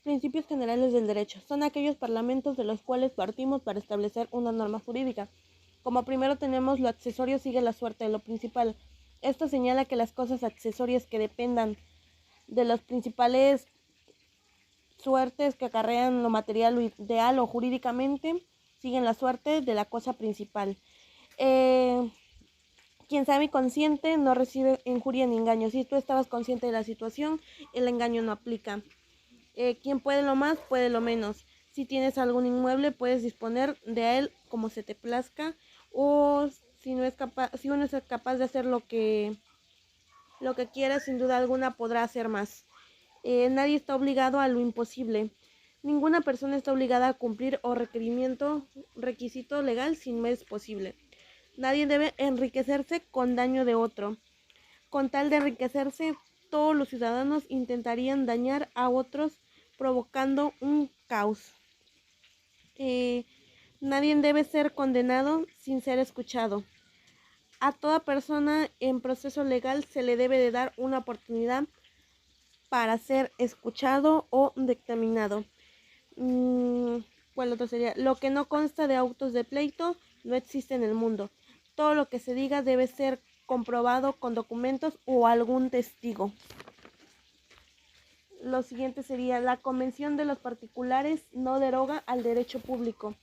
Principios generales del derecho. Son aquellos parlamentos de los cuales partimos para establecer una norma jurídica. Como primero tenemos lo accesorio sigue la suerte de lo principal. Esto señala que las cosas accesorias que dependan de los principales suertes que acarrean lo material o ideal o jurídicamente siguen la suerte de la cosa principal. Quien sabe y consciente no recibe injuria ni engaño. Si tú estabas consciente de la situación, el engaño no aplica. Quien puede lo más, puede lo menos. Si tienes algún inmueble, puedes disponer de él como se te plazca, o si no es capaz, si uno es capaz de hacer lo que quiera, sin duda alguna podrá hacer más. Nadie está obligado a lo imposible. Ninguna persona está obligada a cumplir o requisito legal si no es posible. Nadie debe enriquecerse con daño de otro. Con tal de enriquecerse, todos los ciudadanos intentarían dañar a otros provocando un caos. Nadie debe ser condenado sin ser escuchado. A toda persona en proceso legal se le debe de dar una oportunidad para ser escuchado o dictaminado. ¿Cuál otro sería? Lo que no consta de autos de pleito no existe en el mundo. Todo lo que se diga debe ser comprobado con documentos o algún testigo. Lo siguiente sería: la convención de los particulares no deroga al derecho público.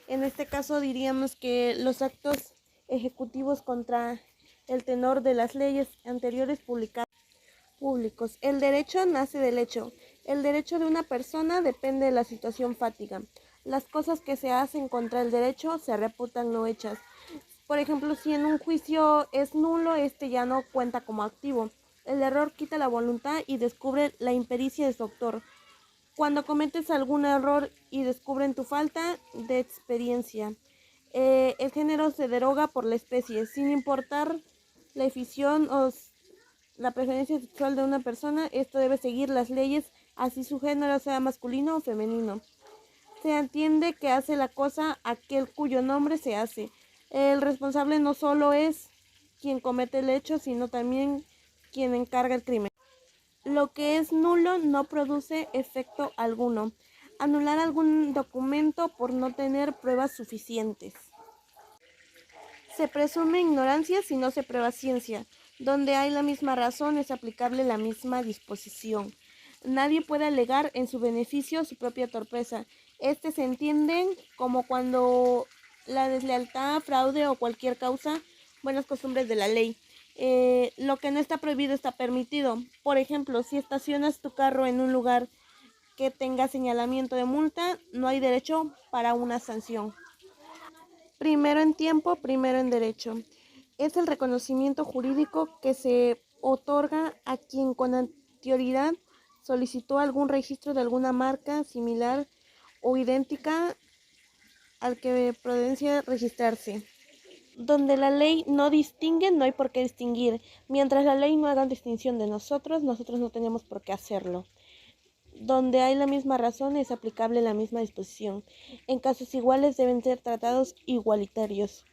En este caso diríamos que los actos ejecutivos contra el tenor de las leyes anteriores públicos. El derecho nace del hecho. El derecho de una persona depende de la situación fática. Las cosas que se hacen contra el derecho se reputan no hechas. Por ejemplo, si en un juicio es nulo, este ya no cuenta como activo. El error quita la voluntad y descubre la impericia de su autor. Cuando cometes algún error y descubren tu falta de experiencia, el género se deroga por la especie, sin importar la afición o la preferencia sexual de una persona. Esto debe seguir las leyes, así su género sea masculino o femenino. Se entiende que hace la cosa aquel cuyo nombre se hace. El responsable no solo es quien comete el hecho, sino también quien encarga el crimen. Lo que es nulo no produce efecto alguno. Anular algún documento por no tener pruebas suficientes. Se presume ignorancia si no se prueba ciencia. Donde hay la misma razón es aplicable la misma disposición. Nadie puede alegar en su beneficio su propia torpeza. Este se entiende como cuando la deslealtad, fraude o cualquier causa, buenas costumbres de la ley. Lo que no está prohibido está permitido. Por ejemplo, si estacionas tu carro en un lugar que tenga señalamiento de multa, no hay derecho para una sanción. Primero en tiempo, primero en derecho. Es el reconocimiento jurídico que se otorga a quien con anterioridad solicitó algún registro de alguna marca similar o idéntica al que prudencia registrarse. Donde la ley no distingue, no hay por qué distinguir. Mientras la ley no haga distinción de nosotros, nosotros no tenemos por qué hacerlo. Donde hay la misma razón es aplicable la misma disposición. En casos iguales deben ser tratados igualitarios.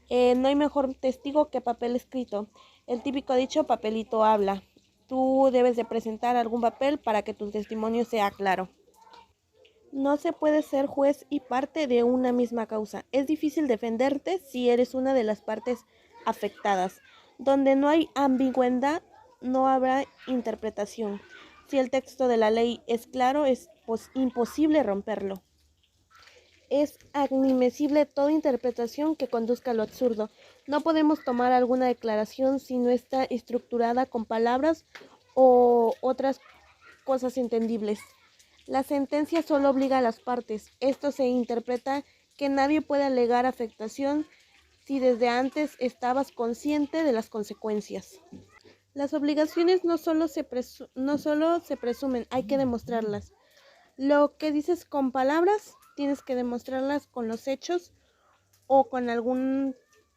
No hay mejor testigo que papel escrito. El típico dicho, papelito habla. Tú debes de presentar algún papel para que tu testimonio sea claro. No se puede ser juez y parte de una misma causa. Es difícil defenderte si eres una de las partes afectadas. Donde no hay ambigüedad, no habrá interpretación. Si el texto de la ley es claro, es imposible romperlo. Es admisible toda interpretación que conduzca a lo absurdo. No podemos tomar alguna declaración si no está estructurada con palabras o otras cosas entendibles. La sentencia solo obliga a las partes. Esto se interpreta que nadie puede alegar afectación si desde antes estabas consciente de las consecuencias. Las obligaciones no solo se presumen, hay que demostrarlas. Lo que dices con palabras, tienes que demostrarlas con los hechos o con algún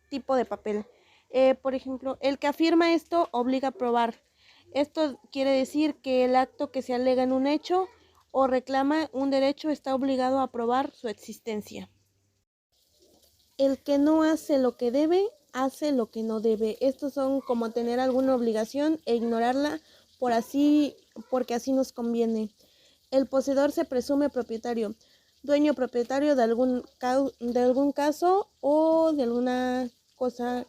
tipo de papel. Por ejemplo, el que afirma esto obliga a probar. Esto quiere decir que el acto que se alega en un hecho o reclama un derecho está obligado a probar su existencia. El que no hace lo que debe, hace lo que no debe. Estos son como tener alguna obligación e ignorarla porque así nos conviene. El poseedor se presume propietario, dueño propietario de algún caso o de alguna cosa.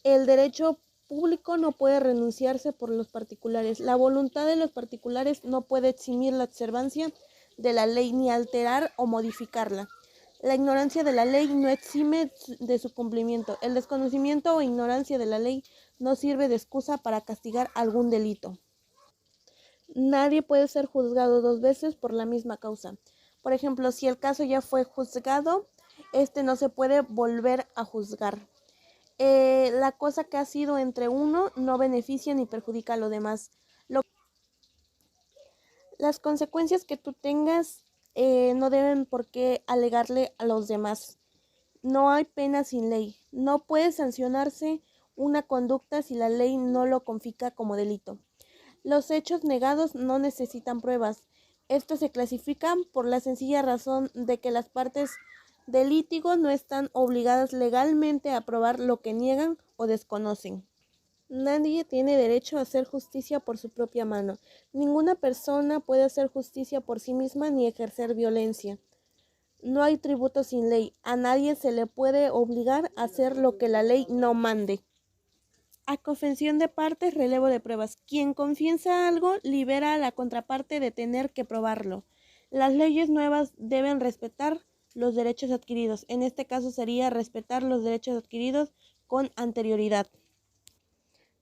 El derecho público no puede renunciarse por los particulares. La voluntad de los particulares no puede eximir la observancia de la ley ni alterar o modificarla. La ignorancia de la ley no exime de su cumplimiento. El desconocimiento o ignorancia de la ley no sirve de excusa para castigar algún delito. Nadie puede ser juzgado dos veces por la misma causa. Por ejemplo, si el caso ya fue juzgado, este no se puede volver a juzgar. La cosa que ha sido entre uno no beneficia ni perjudica a lo demás. Las consecuencias que tú tengas no deben por qué alegarle a los demás. No hay pena sin ley. No puede sancionarse una conducta si la ley no lo confisca como delito. Los hechos negados no necesitan pruebas. Estos se clasifican por la sencilla razón de que las partes del litigio no están obligadas legalmente a probar lo que niegan o desconocen. Nadie tiene derecho a hacer justicia por su propia mano. Ninguna persona puede hacer justicia por sí misma ni ejercer violencia. No hay tributo sin ley. A nadie se le puede obligar a hacer lo que la ley no mande. A confesión de partes, relevo de pruebas. Quien confiesa algo libera a la contraparte de tener que probarlo. Las leyes nuevas deben respetar los derechos adquiridos. En este caso sería respetar los derechos adquiridos con anterioridad.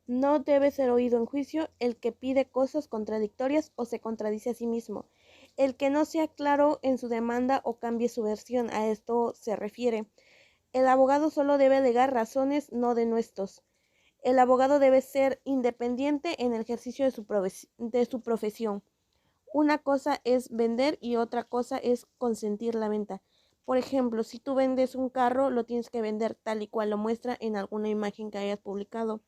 No debe ser oído en juicio el que pide cosas contradictorias o se contradice a sí mismo. El que no sea claro en su demanda o cambie su versión, a esto se refiere. El abogado solo debe alegar razones, no denuestos. El abogado debe ser independiente en el ejercicio de su profesión. Una cosa es vender y otra cosa es consentir la venta. Por ejemplo, si tú vendes un carro, lo tienes que vender tal y cual lo muestra en alguna imagen que hayas publicado.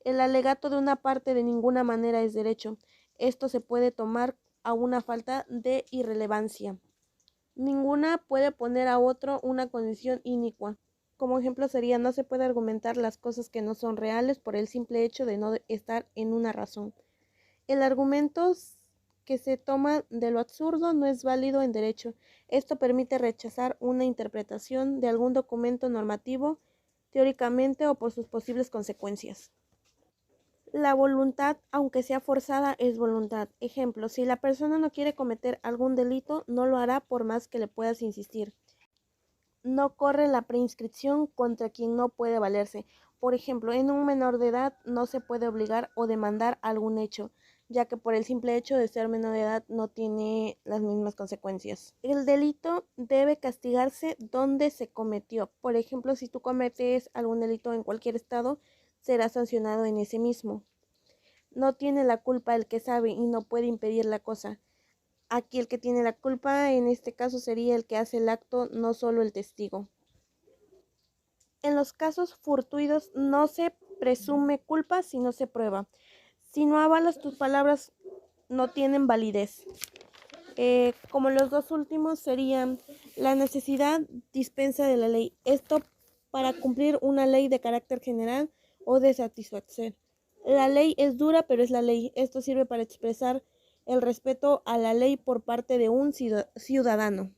El alegato de una parte de ninguna manera es derecho. Esto se puede tomar a una falta de irrelevancia. Ninguna puede poner a otro una condición inicua. Como ejemplo sería, no se puede argumentar las cosas que no son reales por el simple hecho de no estar en una razón. El argumento que se toma de lo absurdo no es válido en derecho. Esto permite rechazar una interpretación de algún documento normativo teóricamente o por sus posibles consecuencias. La voluntad, aunque sea forzada, es voluntad. Ejemplo, si la persona no quiere cometer algún delito, no lo hará por más que le puedas insistir. No corre la prescripción contra quien no puede valerse. Por ejemplo, en un menor de edad no se puede obligar o demandar algún hecho, ya que por el simple hecho de ser menor de edad no tiene las mismas consecuencias. El delito debe castigarse donde se cometió. Por ejemplo, si tú cometes algún delito en cualquier estado, será sancionado en ese mismo. No tiene la culpa el que sabe y no puede impedir la cosa. Aquí el que tiene la culpa en este caso sería el que hace el acto, no solo el testigo. En los casos fortuitos no se presume culpa si no se prueba. Si no avalas, tus palabras no tienen validez. Como los dos últimos serían la necesidad dispensa de la ley. Esto para cumplir una ley de carácter general o de satisfacer. La ley es dura, pero es la ley. Esto sirve para expresar el respeto a la ley por parte de un ciudadano.